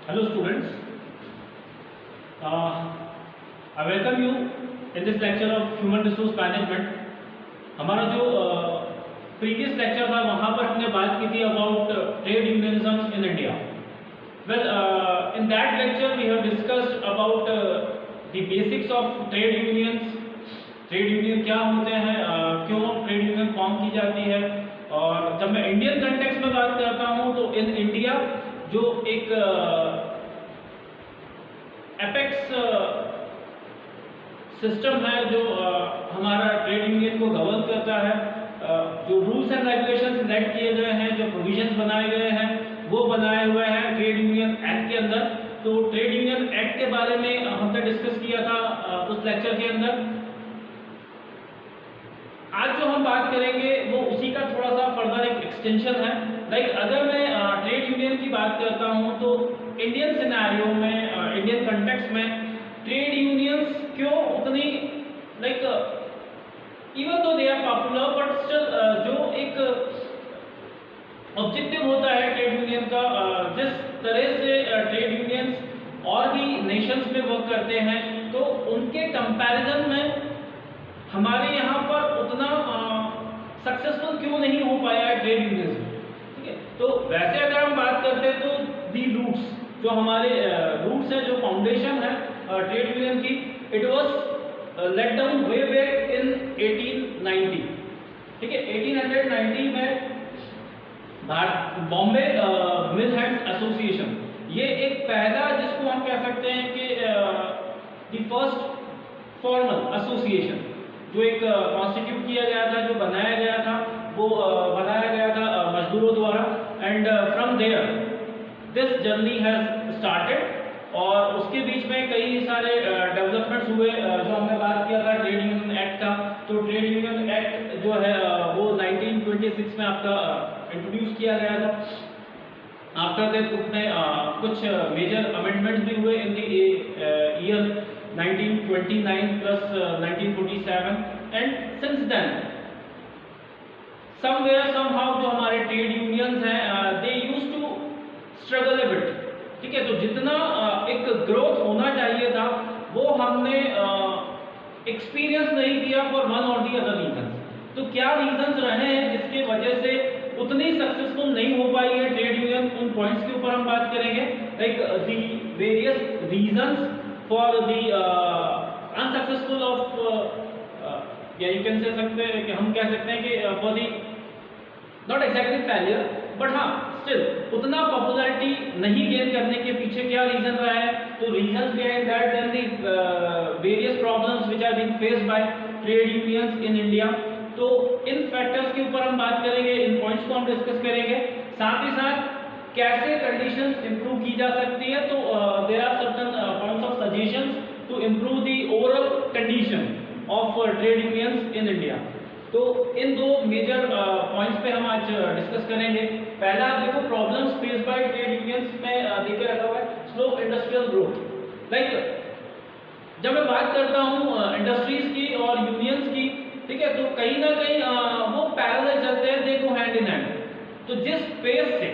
Hello students, I welcome you in this lecture of human resource management. हमारा जो previous lecture था वहाँ पर हमने बात की थी about trade unionism in India. Well, in that lecture we have discussed about the basics of trade unions. Trade union क्या होते हैं, क्यों ट्रेड यूनियन फॉर्म की जाती है. और जब मैं इंडियन कंटेक्स्ट में बात करता हूँ तो इन इंडिया जो एक एपेक्स सिस्टम है जो हमारा ट्रेड यूनियन को गवर्न करता है, जो रूल्स एंड रेगुलेशंस सेट किए गए हैं, जो प्रोविजंस बनाए गए हैं वो बनाए हुए हैं ट्रेड यूनियन एक्ट के अंदर. तो ट्रेड यूनियन एक्ट के बारे में हमने डिस्कस किया था उस लेक्चर के अंदर. आज जो हम बात करेंगे वो उसी का थोड़ा सा फर्दर एक एक्सटेंशन है. लाइक अगर मैं ट्रेड यूनियन की बात करता हूँ तो इंडियन सिनेरियो में, इंडियन कंटेक्स्ट में ट्रेड यूनियंस क्यों उतनी like even though they are popular but still जो एक ऑब्जेक्टिव होता है ट्रेड यूनियन का, जिस तरह से ट्रेड यूनियंस और भी नेशंस में वर्क करते हैं तो उनके कंपैरिजन में हमारे यहाँ पर उतना सक्सेसफुल क्यों नहीं हो पाया है ट्रेड यूनियंस. ठीक है, तो वैसे अगर हम बात करते हैं तो दी रूट्स जो हमारे रूट्स है, जो फाउंडेशन है ट्रेड यूनियन की, it was laid down way back in 1890. ठीक है, 1890 में बॉम्बे मिल हैंड्स एसोसिएशन, ये एक पहला जिसको हम कह सकते हैं कि द फर्स्ट फॉर्मल एसोसिएशन जो एक कॉन्स्टिट्यूट किया गया था, जो बनाया गया था, वो बनाया गया था मजदूरों द्वारा. And from there this journey has started. और उसके बीच में कई सारे डेवलपमेंट्स हुए. जो हमने बात किया था ट्रेड यूनियन एक्ट का, तो ट्रेड यूनियन एक्ट जो है वो 1926 में आपका इंट्रोड्यूस किया गया था. आफ्टर दैट उसमें कुछ मेजर अमेंडमेंट्स भी हुए in the year 1929 plus 1947. and since then somewhere somehow जो हमारे ट्रेड यूनियंस हैं they used to struggle a bit. ठीक है, तो जितना एक ग्रोथ होना चाहिए था वो हमने एक्सपीरियंस नहीं किया फॉर वन और दी अदर रीजंस. तो क्या रीजंस रहे हैं जिसके वजह से उतनी सक्सेसफुल नहीं हो पाई है ट्रेड यूनियन, उन पॉइंट्स के ऊपर हम बात करेंगे. Like the various reasons for the unsuccessful of या you can say सकते हैं कि हम कह सकते हैं कि for the not exactly failure but हाँ still उतना पॉपुलैरिटी नहीं गेन करने के पीछे क्या रीजन रहा है. तो reasons behind that then the various problems which are being faced by trade unions in India. तो इन फैक्टर्स के ऊपर हम बात करेंगे, इन पॉइंट्स को हम डिस्कस करेंगे. साथ ही साथ कैसे कंडीशंस इंप्रूव की जा सकती है. तो there are certain points of suggestions to improve the overall condition of trade unions in India. तो इन दो मेजर पॉइंट्स पे हम आज डिस्कस करेंगे. पहला आप देखो problems face by trade unions में देख के रखा हुआ है स्लो इंडस्ट्रियल ग्रोथ. लाइक जब मैं बात करता हूँ इंडस्ट्रीज की और यूनियंस की, ठीक है, तो कहीं ना कहीं वो पैरेलल चलते हैं, दे गो हैंड इन हैंड. तो जिस पेस से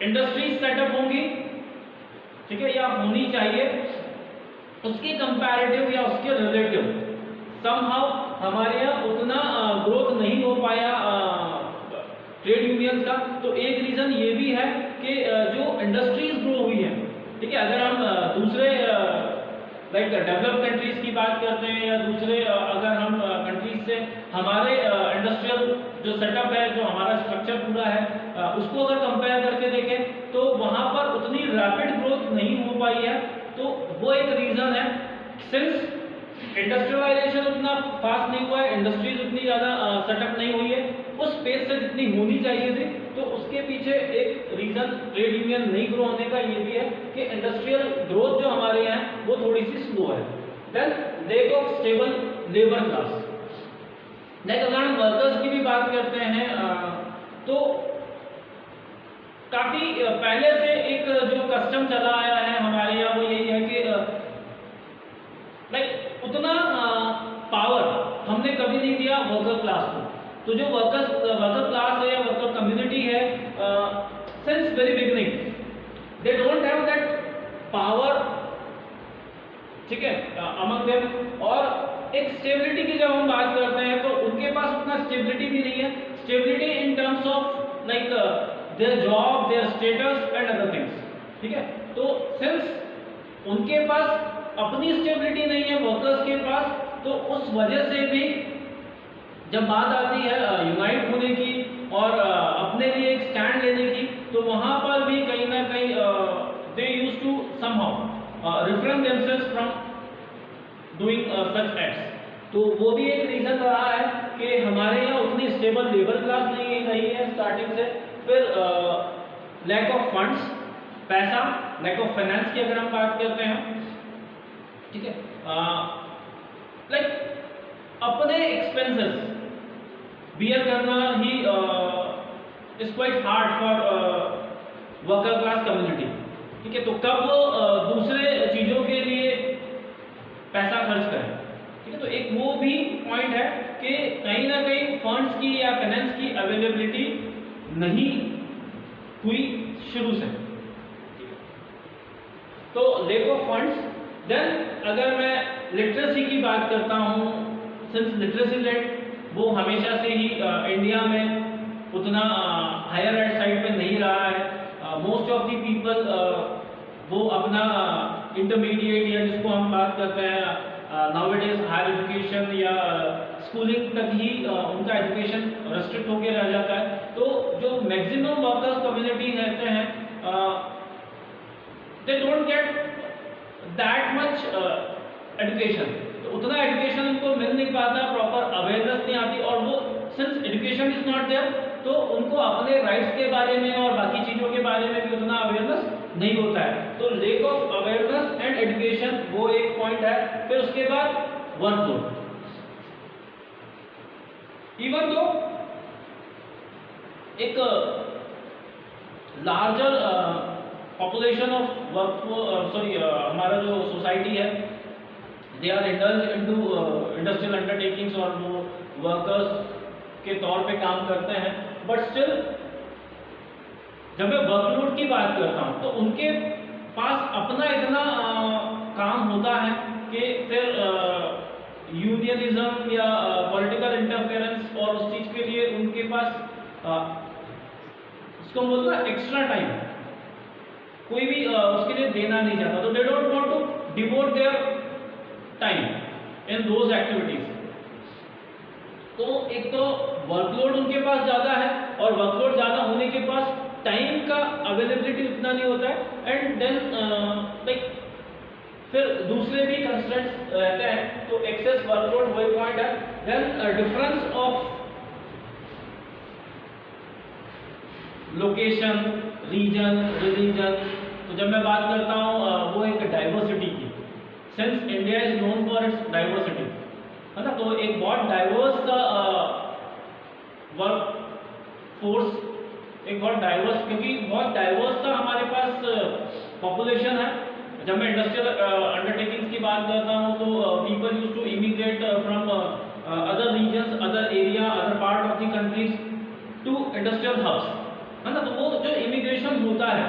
इंडस्ट्रीज सेटअप होंगी, ठीक है, या होनी चाहिए, उसके कंपैरेटिव या उसके रिलेटिव समहाउ हमारे यहाँ उतना ग्रोथ नहीं हो पाया ट्रेड यूनियंस का. तो एक रीजन ये भी है कि जो इंडस्ट्रीज ग्रो हुई है, ठीक है, अगर हम दूसरे लाइक डेवलप्ड कंट्रीज की बात करते हैं या दूसरे अगर हम कंट्रीज से हमारे इंडस्ट्रियल जो सेटअप है, जो हमारा स्ट्रक्चर पूरा है, उसको अगर कंपेयर करके देखें तो वहाँ पर उतनी रैपिड ग्रोथ नहीं हो पाई है. तो वो एक रीज़न है. सिंस इंडस्ट्रियलाइजेशन उतना फास्ट नहीं हुआ है, इंडस्ट्रीज उतनी ज़्यादा सेटअप नहीं हुई है उस पेस से जितनी होनी चाहिए थी, तो उसके पीछे एक रीज़न ट्रेड यूनियन नहीं ग्रो होने का ये भी है कि इंडस्ट्रियल ग्रोथ जो हमारे यहाँ है वो थोड़ी सी स्लो है. Then lack of stable labour class. Like अगर हम वर्कर्स की भी बात करते हैं तो काफ़ी पहले से एक जो कस्टम चला आया है हमारे यहाँ वो यही है कि लाइक उतना पावर हमने कभी नहीं दिया वर्कर क्लास को. तो जो वर्कर क्लास है या वर्कर कम्युनिटी है, since very beginning they don't have that power, ठीक है, अमंग देम। और एक स्टेबिलिटी की जब हम बात करते हैं तो उनके पास उतना स्टेबिलिटी भी नहीं है, stability in terms of like their job, their status and other things, ठीक है। तो सिंस उनके पास अपनी स्टेबिलिटी नहीं है वर्कर्स के पास, तो उस वजह से भी जब बात आती है यूनाइट होने की और अपने लिए एक स्टैंड लेने की, तो वहां पर भी कहीं ना कहीं they use to somehow refrain themselves from doing such acts. तो वो भी एक रीजन रहा है कि हमारे यहाँ उतनी स्टेबल लेबर क्लास नहीं रही है स्टार्टिंग से। फिर लैक ऑफ फंड्स, पैसा, लैक ऑफ फाइनेंस की अगर हम बात करते हैं, ठीक है, लाइक अपने एक्सपेंसेस बियर करना he is quite hard for worker class community, ठीक है। तो कब वो दूसरे चीजों के लिए पैसा खर्च करें, ठीक है। तो एक वो भी पॉइंट है कि कहीं ना कहीं फंड्स की या फाइनेंस की अवेलेबिलिटी नहीं हुई शुरू से, ठीक है। तो लेक ऑफ फंड्स। देन अगर मैं लिटरेसी की बात करता हूँ, सिंस लिटरेसी रेट वो हमेशा से ही इंडिया में उतना हायर एड साइड पे नहीं रहा है। मोस्ट ऑफ दी पीपल वो अपना इंटरमीडिएट या जिसको हम बात करते हैं नाउअडेज हायर एजुकेशन या स्कूलिंग तक ही उनका एजुकेशन रेस्ट्रिक्ट होकर रह जाता है। तो जो मैक्सिमम वर्कर्स कम्युनिटी रहते हैं they don't get that much education, तो उतना एजुकेशन उनको मिल नहीं पाता, प्रॉपर अवेयरनेस नहीं आती, और वो since education is not there तो उनको अपने राइट्स के बारे में और बाकी चीज़ों के बारे में भी उतना अवेयरनेस नहीं होता है। तो lake of awareness and education वो एक पॉइंट है। फिर उसके बाद वर्कलोड। इवन तो एक लार्जर पॉपुलेशन ऑफ हमारा जो सोसाइटी है, they are indulge into industrial undertakings और वो वर्कर्स के तौर पे काम करते हैं, बट स्टिल जब मैं वर्कलोड की बात करता हूँ तो उनके पास अपना इतना काम होता है कि फिर यूनियनिज्म या पॉलिटिकल इंटरफेरेंस और उस चीज के लिए उनके पास उसको बोलते हैं एक्स्ट्रा टाइम कोई भी उसके लिए देना नहीं चाहता, तो they don't want to devote their time in those activities. तो एक तो वर्कलोड उनके पास ज़्यादा है और वर्कलोड ज़्यादा होने के पास टाइम का अवेलेबिलिटी उतना नहीं होता है, एंड देन लाइक फिर दूसरे भी कंस्ट्रेंट्स रहते हैं। तो एक्सेस वर्कलोड वही पॉइंट है। Then difference of location, region, religion. तो जब मैं बात करता हूँ वो एक डाइवर्सिटी की, since India is known for its diversity, है ना। तो एक बहुत डाइवर्स वर्क फोर्स, एक बहुत डाइवर्स, क्योंकि बहुत डाइवर्स था हमारे पास पॉपुलेशन है। जब मैं इंडस्ट्रियल अंडरटेकिंग्स की बात करता हूँ तो people use to immigrate from other regions, other area, other part of the countries to industrial hubs, है ना। तो वो जो इमिग्रेशन होता है,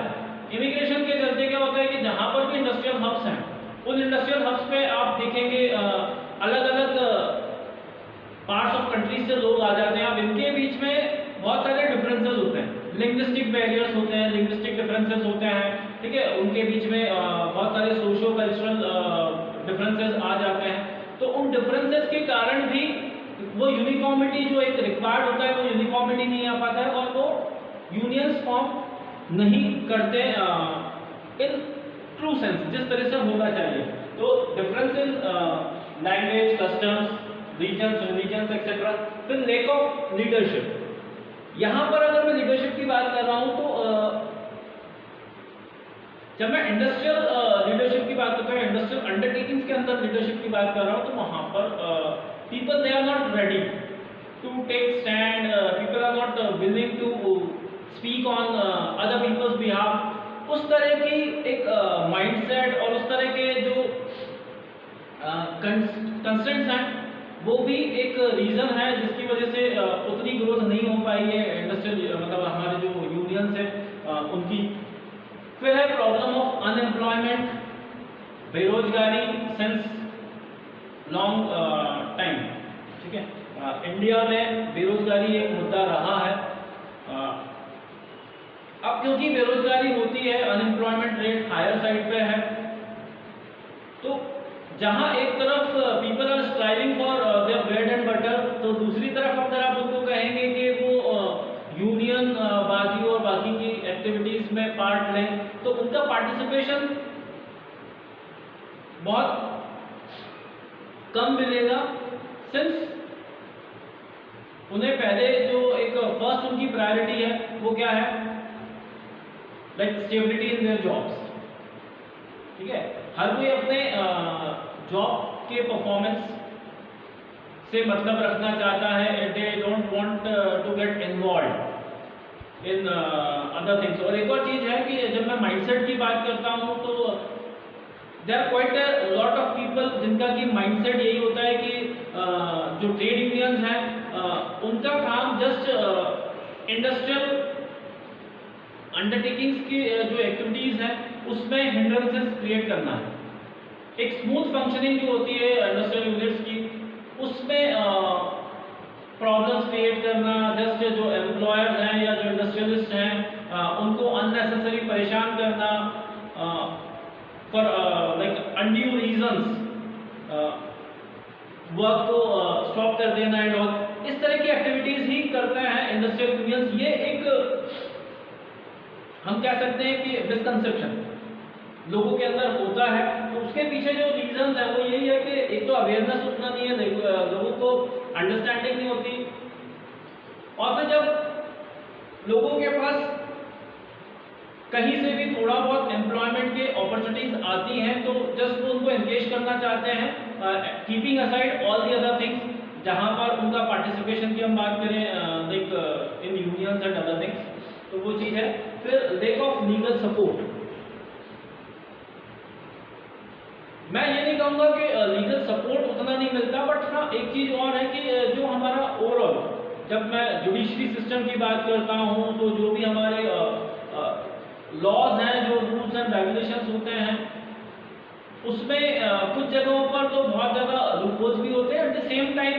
इमिग्रेशन के चलते क्या होता है कि जहाँ पर भी इंडस्ट्रियल हब्स हैं, उन इंडस्ट्रियल हब्स पे आप देखेंगे अलग अलग पार्ट्स ऑफ कंट्रीज से लोग आ जाते हैं। अब इनके बीच में बहुत सारे डिफरेंसेस होते हैं, लिंग्विस्टिक बैरियर्स होते हैं, लिंग्विस्टिक डिफरेंसेस होते हैं, ठीक है। उनके बीच में बहुत सारे सोशो कल्चरल डिफरेंसेस आ जाते हैं। तो उन डिफरेंसेस के कारण भी वो यूनिफॉर्मिटी जो एक रिक्वायर्ड होता है वो यूनिफॉर्मिटी नहीं आ पाता है, और वो यूनियंस फॉर्म नहीं करते इन ट्रू सेंस जिस तरह से होना चाहिए। तो difference in language, customs, regions, religions etcetera. फिर लेक ऑफ लीडरशिप। यहाँ पर अगर मैं लीडरशिप की बात कर रहा हूँ तो जब मैं इंडस्ट्रियल लीडरशिप की बात करता हूँ, इंडस्ट्रियल अंडरटेकिंग्स के अंदर लीडरशिप की बात कर रहा हूँ, तो वहाँ पर people they are not ready to take stand, people are not willing to speak on other people's behalf. उस तरह की एक माइंडसेट और उस तरह के जो कंस्ट्रेंट्स हैं वो भी एक रीजन है जिसकी वजह से उतनी ग्रोथ नहीं हो पाई है इंडस्ट्रियल, मतलब हमारे जो यूनियंस है उनकी। फिर है प्रॉब्लम ऑफ अनएम्प्लॉयमेंट, बेरोजगारी सिंस लॉन्ग टाइम। ठीक है, इंडिया में बेरोजगारी एक मुद्दा रहा है। अब क्योंकि बेरोजगारी होती है, अनएम्प्लॉयमेंट रेट हायर साइड पे है, तो जहां एक तरफ people are striving for their bread and butter, तो दूसरी तरफ अगर आप उनको कहेंगे कि वो यूनियन बाजी और बाकी की एक्टिविटीज में पार्ट लें, तो उनका पार्टिसिपेशन बहुत कम मिलेगा, सिंस उन्हें पहले जो एक फर्स्ट उनकी प्रायोरिटी है वो क्या है, like stability in their jobs. ठीक है, हर कोई अपने जॉब के परफॉर्मेंस से मतलब रखना चाहता है, they don't want to get involve in other things. और एक और चीज है कि जब मैं माइंडसेट की बात करता हूं तो there are quite a lot of people जिनका की माइंडसेट यही होता है कि जो ट्रेड यूनियंस हैं उनका काम जस्ट इंडस्ट्रियल अंडरटेकिंग्स की जो एक्टिविटीज हैं उसमें हिंड्रेंसेस क्रिएट करना है। एक स्मूथ फंक्शनिंग जो होती है इंडस्ट्रियल यूनिट्स की, उसमें प्रॉब्लम्स क्रिएट करना, जस्ट जो एम्प्लॉयर्स हैं या जो इंडस्ट्रियलिस्ट हैं उनको अननेसेसरी परेशान करना for like undue reasons, work को स्टॉप कर देना एंड ऑल, इस तरह की एक्टिविटीज ही करते हैं इंडस्ट्रियल यूनियंस। ये एक हम कह सकते हैं कि मिसकंसेप्शन लोगों के अंदर होता है। तो उसके पीछे जो रीजंस है वो यही है कि एक तो अवेयरनेस उतना नहीं है, लोगों को अंडरस्टैंडिंग नहीं होती, और फिर जब लोगों के पास कहीं से भी थोड़ा बहुत एम्प्लॉयमेंट के अपॉर्चुनिटीज आती हैं तो जस्ट वो उनको एंगेज करना चाहते हैं, keeping aside all the other things, जहां पर उनका पार्टिसिपेशन की हम बात करें like in unions and other things, तो वो चीज है। फिर लेक ऑफ लीगल सपोर्ट, मैं ये नहीं कहूंगा कि लीगल सपोर्ट उतना नहीं मिलता, बट हाँ एक चीज और है कि जो हमारा ओवरऑल, जब मैं जुडिशरी सिस्टम की बात करता हूं तो जो भी हमारे लॉज हैं, जो रूल्स एंड रेगुलेशंस होते हैं, उसमें कुछ जगहों पर तो बहुत ज्यादा लूपहोल्स भी होते हैं। At the same time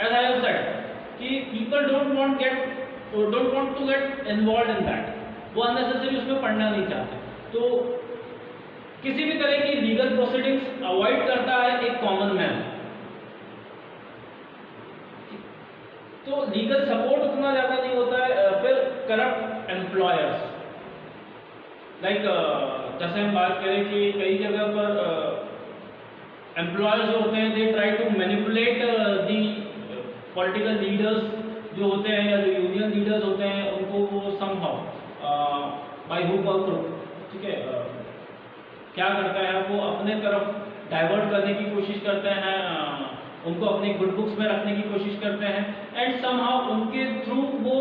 as I have said कि people don't want to get involve in that, वो अननेसेसरी उसमें पढ़ना नहीं चाहते, तो किसी भी तरह की लीगल प्रोसीडिंग्स अवॉइड करता है एक कॉमन मैन। तो लीगल सपोर्ट उतना ज्यादा नहीं होता है। फिर करप्ट एम्प्लॉयर्स, लाइक जैसे हम बात करें कि कई जगह पर एम्प्लॉयर्स जो होते हैं they try to manipulate the political leaders जो होते हैं या जो यूनियन लीडर्स होते हैं, उनको वो समहाउ बाय हुक और क्रुक, ठीक है, क्या करता है वो अपने तरफ डाइवर्ट करने की कोशिश करते हैं, उनको अपनी गुड बुक्स में रखने की कोशिश करते हैं, एंड समहाउ उनके थ्रू वो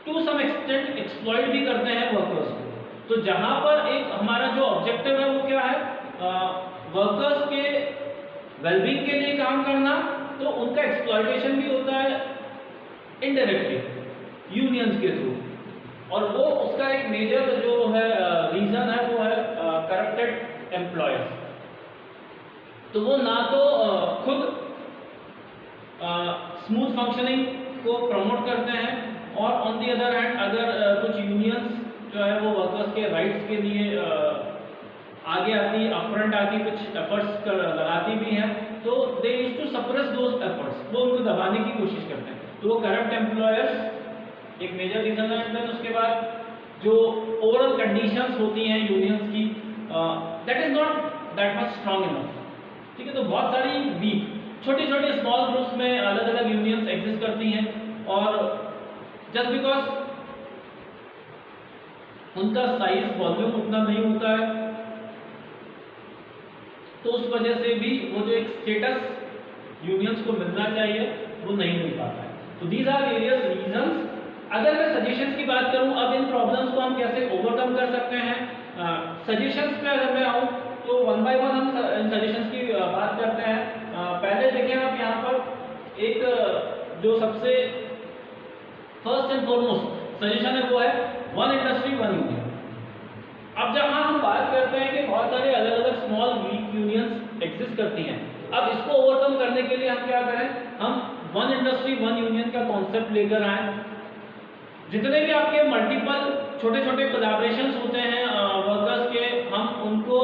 टू सम एक्सटेंट एक्सप्लॉइट भी करते हैं वर्कर्स को। तो जहां पर एक हमारा जो ऑब्जेक्टिव है वो क्या है, वर्कर्स के वेलबींग के लिए काम करना, तो उनका एक्सप्लॉइटेशन भी होता है इनडायरेक्टली यूनियंस के थ्रू, और वो उसका एक मेजर जो है रीजन है वो है करप्टेड एम्प्लॉयर्स। तो वो ना तो खुद स्मूथ फंक्शनिंग को प्रमोट करते हैं, और ऑन दी अदर हैंड अगर कुछ यूनियंस जो है वो वर्कर्स के राइट्स के लिए आगे आती, अपफ्रंट आती, कुछ एफर्ट्स लगाती भी हैं, तो they used to suppress those efforts, वो उनको दबाने की कोशिश करते हैं। तो वो करप्ट एम्प्लॉयर्स एक मेजर रीजन है। एंड उसके बाद जो ओवरऑल कंडीशंस होती हैं यूनियंस की, that is not that much strong enough, ठीक है। तो बहुत सारी वीक छोटे छोटे स्मॉल ग्रुप्स में अलग अलग यूनियंस एग्जिस्ट करती हैं, और जस्ट बिकॉज उनका साइज वॉल्यूम उतना नहीं होता है, तो उस वजह से भी वो जो एक स्टेटस यूनियंस को मिलना चाहिए वो नहीं मिल पाता है। तो दीज आर वेरियस रीजंस। अगर मैं सजेशंस की बात करूं, अब इन प्रॉब्लम्स को हम कैसे ओवरकम कर सकते हैं, सजेशंस पे अगर मैं आऊं तो वन बाय वन हम इन सजेशंस की बात करते हैं। पहले देखें आप यहाँ पर एक जो सबसे फर्स्ट एंड फॉरमोस्ट सजेशन है वो है वन इंडस्ट्री वन यूनियन। अब जहां हम बात करते हैं कि बहुत सारे अलग अलग स्मॉल वीक यूनियंस एग्जिस्ट करती हैं, अब इसको ओवरकम करने के लिए हम क्या करें, हम वन इंडस्ट्री वन यूनियन का कॉन्सेप्ट लेकर आए। जितने भी आपके मल्टीपल छोटे छोटे कोलैबोरेशंस होते हैं वर्कर्स के, हम उनको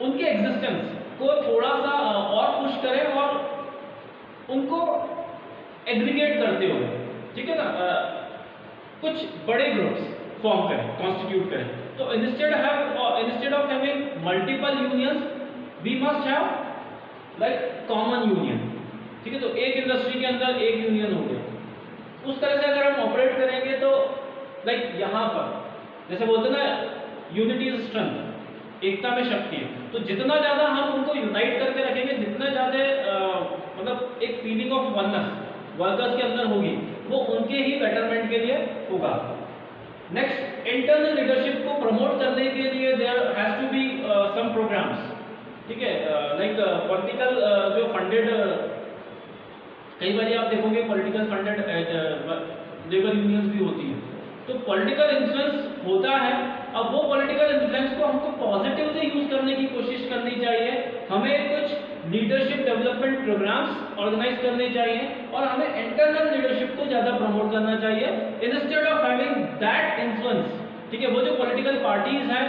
उनके एग्जिस्टेंस को थोड़ा सा और पुश करें और उनको एग्रीगेट करते हुए, ठीक है ना, कुछ बड़े ग्रुप्स फॉर्म करें, कॉन्स्टिट्यूट करें। तो instead of having multiple unions we must have common union, ठीक है। तो एक इंडस्ट्री के अंदर एक यूनियन हो गया। उस तरह से अगर हम ऑपरेट करेंगे तो यहाँ पर जैसे बोलते हैं ना, यूनिटी इज स्ट्रेंथ, एकता में शक्ति है। तो जितना ज्यादा हम उनको यूनाइट करके रखेंगे, जितना ज्यादा मतलब एक फीलिंग ऑफ वननेस वर्कर्स के अंदर होगी, वो उनके ही बेटरमेंट के लिए होगा। नेक्स्ट, इंटरनल लीडरशिप को प्रमोट करने के लिए there has to be some programs, ठीक है। पॉलिटिकल जो फंडेड, कई बार आप देखोगे पॉलिटिकल फंडेड लेबर यूनियंस भी होती है, तो पॉलिटिकल इन्फ्लुएंस होता है। अब वो पॉलिटिकल इन्फ्लुएंस को हमको पॉजिटिवली यूज करने की कोशिश करनी चाहिए। हमें कुछ लीडरशिप डेवलपमेंट प्रोग्राम्स ऑर्गेनाइज करने चाहिए और हमें इंटरनल लीडरशिप को ज्यादा प्रमोट करना चाहिए instead of having that influence, ठीक है। वो जो पॉलिटिकल पार्टीज हैं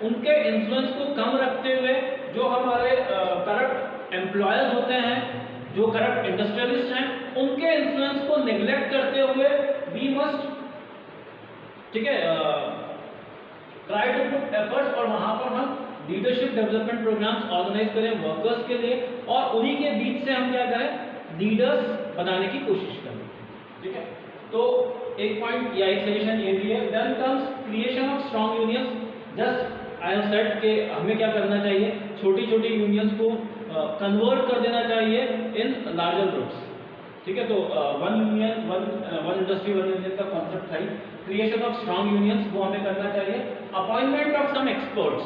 उनके इन्फ्लुएंस को कम रखते हुए, जो हमारे करप्ट एम्प्लॉयर्स होते हैं, जो करप्ट इंडस्ट्रियलिस्ट हैं, उनके इन्फ्लुएंस को नेग्लेक्ट करते हुए वी मस्ट, ठीक है, ट्राई टू पुट एफर्ट्स और वहां पर हम लीडरशिप डेवलपमेंट प्रोग्राम्स ऑर्गेनाइज करें वर्कर्स के लिए, और उन्हीं के बीच से हम क्या करें, लीडर्स बनाने की कोशिश करें, ठीक है। तो एक पॉइंट या एक सजेशन ये भी है। Then comes creation of strong unions. Just I have said कि हमें क्या करना चाहिए, छोटी छोटी यूनियंस को कन्वर्ट कर देना चाहिए इन लार्जर ग्रुप्स, ठीक है। तो one union one industry one union का कॉन्सेप्ट था। क्रिएशन ऑफ स्ट्रॉन्ग यूनियंस वो हमें करना चाहिए। Appointment of some experts,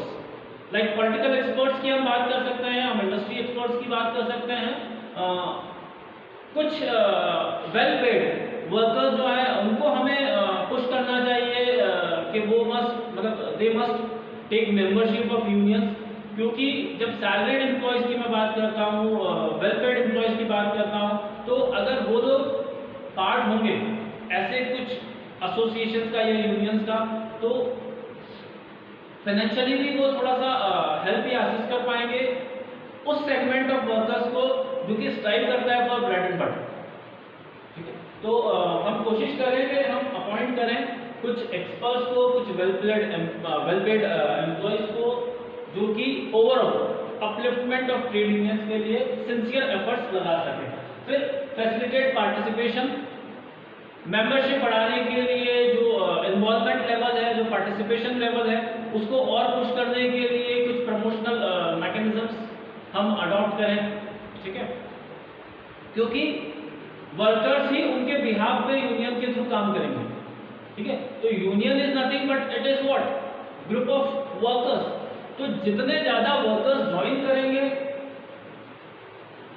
like political experts की हम बात कर सकते हैं, हम इंडस्ट्री एक्सपर्ट्स की बात कर सकते हैं। कुछ वेल पेड वर्कर्स जो है उनको हमें पुश करना चाहिए कि वो they must take membership of unions, क्योंकि जब सैलरीड एम्प्लॉयज की मैं बात करता हूँ, वेल पेड एम्प्लॉयज की बात करता हूँ, तो अगर वो लोग पार्ट होंगे ऐसे कुछ एसोसिएशंस का या यूनियंस का, तो फाइनेंशियली भी वो थोड़ा सा हेल्प या असिस्ट कर पाएंगे उस सेगमेंट ऑफ वर्कर्स को जो कि स्ट्राइव करता है फॉर ब्रेड एंड बटर, ठीक है। तो हम कोशिश करें कि हम अपॉइंट करें कुछ एक्सपर्ट्स को, कुछ वेल पेड एम्प्लॉयज को, जो कि overall upliftment of trade unions के लिए सिंसियर एफर्ट्स लगा सके। फिर फैसिलिटेट पार्टिसिपेशन, मेंबरशिप बढ़ाने के लिए जो इन्वॉल्वमेंट लेवल है, जो पार्टिसिपेशन लेवल है, उसको और पुश करने के लिए कुछ प्रमोशनल मैकेनिज्म्स हम अडॉप्ट करें, ठीक है। क्योंकि वर्कर्स ही उनके बिहाफ पे यूनियन के थ्रू काम करेंगे, ठीक है। तो union is nothing but it is what, group of workers. तो जितने ज्यादा वर्कर्स ज्वाइन करेंगे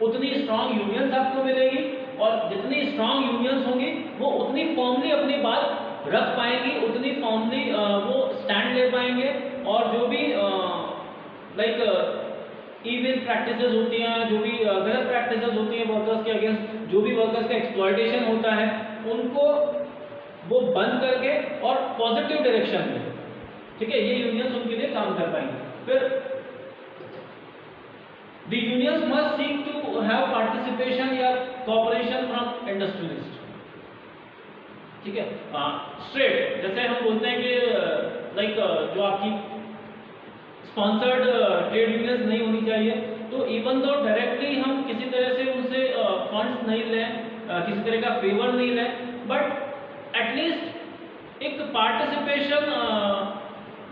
उतनी स्ट्रांग यूनियंस आपको मिलेगी, और जितनी स्ट्रांग यूनियंस होंगी वो उतनी फॉर्मली अपनी बात रख पाएंगी, उतनी फॉर्मली वो स्टैंड ले पाएंगे, और जो भी इविल प्रैक्टिसेस होती हैं, जो भी गलत प्रैक्टिसेस होती हैं वर्कर्स के अगेंस्ट, जो भी वर्कर्स का एक्सप्लॉयटेशन होता है, उनको वो बंद करके और पॉजिटिव डायरेक्शन में, ठीक है, ये यूनियंस उनके लिए काम कर पाएंगे। फिर the unions must seek to have participation या cooperation from industrialists, ठीक है। स्ट्रेट जैसे हम बोलते हैं कि जो आपकी स्पॉन्सर्ड ट्रेड यूनियंस नहीं होनी चाहिए, तो इवन दो डायरेक्टली हम किसी तरह से उनसे फंड्स नहीं लें, किसी तरह का फेवर नहीं लें, बट एटलीस्ट एक पार्टिसिपेशन,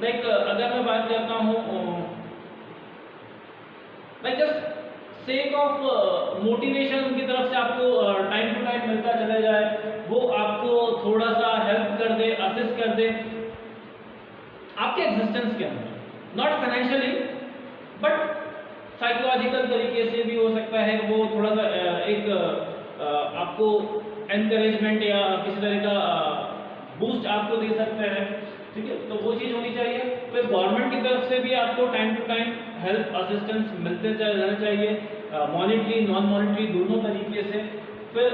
अगर मैं बात करता हूँ जस्ट सेक ऑफ मोटिवेशन, उनकी तरफ से आपको टाइम टू टाइम मिलता चला जाए, वो आपको थोड़ा सा हेल्प कर दे, असिस्ट कर दे आपके एग्जिस्टेंस के अंदर, नॉट फाइनेंशियली बट साइकोलॉजिकल तरीके से भी हो सकता है। वो थोड़ा सा एक आपको एनकरेजमेंट या किसी तरह का बूस्ट आपको दे सकते हैं, ठीक है। तो वो चीज़ होनी चाहिए। फिर गवर्नमेंट की तरफ से भी आपको time to time help assistance मिलते रहना चाहिए, मॉनिटरी नॉन मॉनिटरी दोनों तरीके से। फिर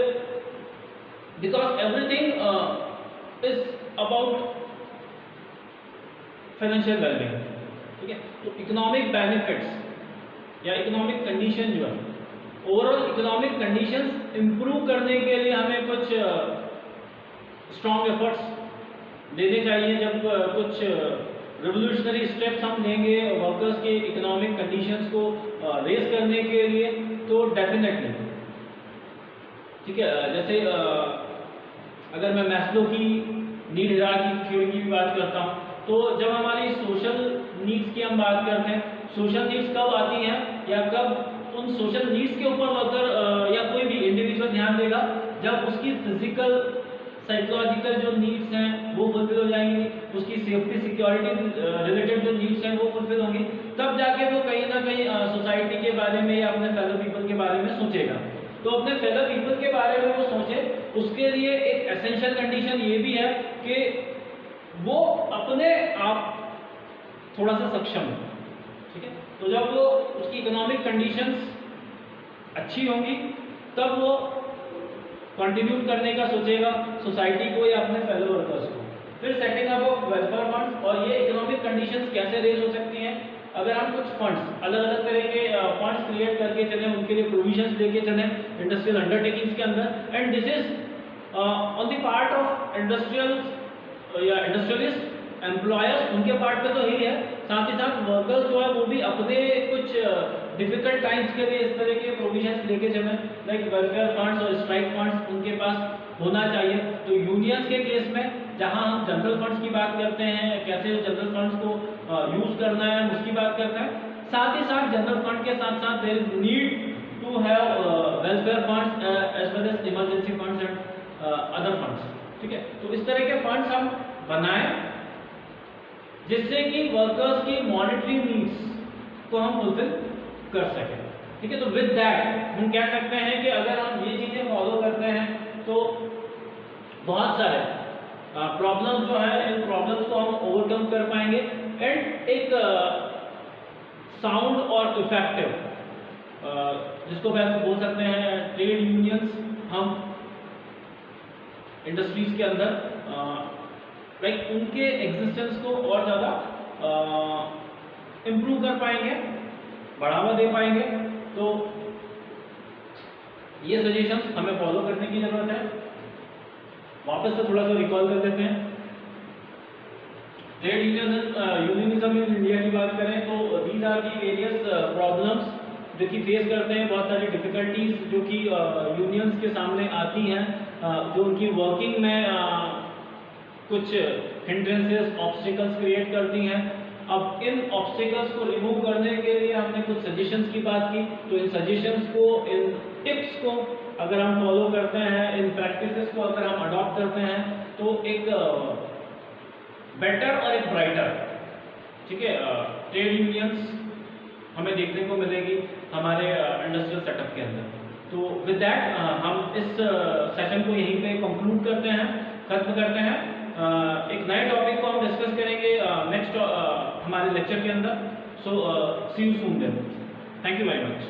because everything is about financial wellbeing, ठीक है। तो इकोनॉमिक बेनिफिट्स या इकोनॉमिक कंडीशन जो है, ओवरऑल इकोनॉमिक कंडीशंस इंप्रूव करने के लिए हमें कुछ स्ट्रॉन्ग एफर्ट्स लेने चाहिए। जब कुछ रिवोल्यूशनरी स्टेप्स हम लेंगे वर्कर्स के इकोनॉमिक कंडीशंस को रेज करने के लिए, तो डेफिनेटली, ठीक है। जैसे अगर मैं मैस्लो की नीड हायरार्की थ्योरी की भी बात करता हूँ, तो जब हमारी सोशल नीड्स की हम बात करते हैं, सोशल नीड्स कब आती हैं या कब उन सोशल नीड्स के ऊपर वर्कर या कोई भी इंडिविजुअल ध्यान देगा, जब उसकी फिजिकल साइकोलॉजिकल जो नीड्स हैं वो फुलफिल हो जाएंगी, उसकी सेफ्टी सिक्योरिटी रिलेटेड जो नीड्स हैं वो फुलफिल होंगी, तब जाके वो कहीं ना कहीं सोसाइटी के बारे में या अपने फेलो पीपल के बारे में सोचेगा। तो अपने फेलो पीपल के बारे में वो सोचे, उसके लिए एक एसेंशियल कंडीशन ये भी है कि वो अपने आप थोड़ा सा सक्षम हो, ठीक है। तो जब वो उसकी इकोनॉमिक कंडीशंस अच्छी होंगी, तब वो कंट्रीब्यूट करने का सोचेगा सोसाइटी को या अपने फेलो वर्कर्स को। फिर setting up of welfare funds, और ये इकोनॉमिक कंडीशंस कैसे रेज हो सकती हैं, अगर हम कुछ फंड्स अलग अलग तरह के फंड्स क्रिएट करके चलें, उनके लिए प्रोविजंस लेके चलें इंडस्ट्रियल अंडरटेकिंग्स के अंदर, and this is on the part of industrial या इंडस्ट्रियलिस्ट एम्प्लॉयर्स, उनके पार्ट पे तो यही है, साथ ही साथ वर्कर्स जो है वो भी अपने कुछ डिफिकल्ट टाइम्स के लिए इस तरह के प्रोविजंस लेके चलें, लाइक वेलफेयर फंड्स और स्ट्राइक फंड्स उनके पास होना चाहिए। तो यूनियंस के केस में जहां हम जनरल फंड्स की बात करते हैं, कैसे जनरल फंड्स को यूज करना है उसकी बात करते हैं, साथ ही साथ जनरल फंड के साथ साथ there is need to have welfare funds as well as emergency funds and other funds, ठीक है। तो इस तरह के फंड्स हम बनाएं जिससे कि वर्कर्स की मॉनिटरी नीड्स को हम फुलफिल कर सकें, ठीक है। तो विद दैट हम कह सकते हैं कि अगर हम ये चीजें फॉलो करते हैं तो बहुत सारे प्रॉब्लम्स जो है, इन प्रॉब्लम्स को हम ओवरकम कर पाएंगे एंड एक साउंड और इफेक्टिव, जिसको वैसे बोल सकते हैं ट्रेड यूनियंस, हम इंडस्ट्रीज के अंदर लाइक उनके एग्जिस्टेंस को और ज़्यादा इम्प्रूव कर पाएंगे, बढ़ावा दे पाएंगे। तो ये सजेशंस हमें फॉलो करने की जरूरत है। वापस से थोड़ा सा रिकॉल कर देते हैं। ट्रेड यूनियनिज्म इन इंडिया की बात करें तो these are the various problems जो कि फेस करते हैं, बहुत सारी डिफिकल्टीज जो कि यूनियंस के सामने आती हैं, जो उनकी वर्किंग में कुछ हिंड्रेंसेस ऑब्स्टिकल्स क्रिएट करती हैं। अब इन ऑब्स्टिकल्स को रिमूव करने के लिए हमने कुछ सजेशंस की बात की, तो इन सजेशंस को, इन टिप्स को अगर हम फॉलो करते हैं, इन प्रैक्टिसेस को अगर हम अडॉप्ट करते हैं, तो एक बेटर और एक ब्राइटर, ठीक है, ट्रेड यूनियंस हमें देखने को मिलेगी हमारे इंडस्ट्रियल सेटअप के अंदर। तो विद दैट हम इस सेशन को यहीं पे कंक्लूड करते हैं, खत्म करते हैं। एक नए टॉपिक को हम डिस्कस करेंगे नेक्स्ट हमारे लेक्चर के अंदर। So see you soon then. Thank you very much.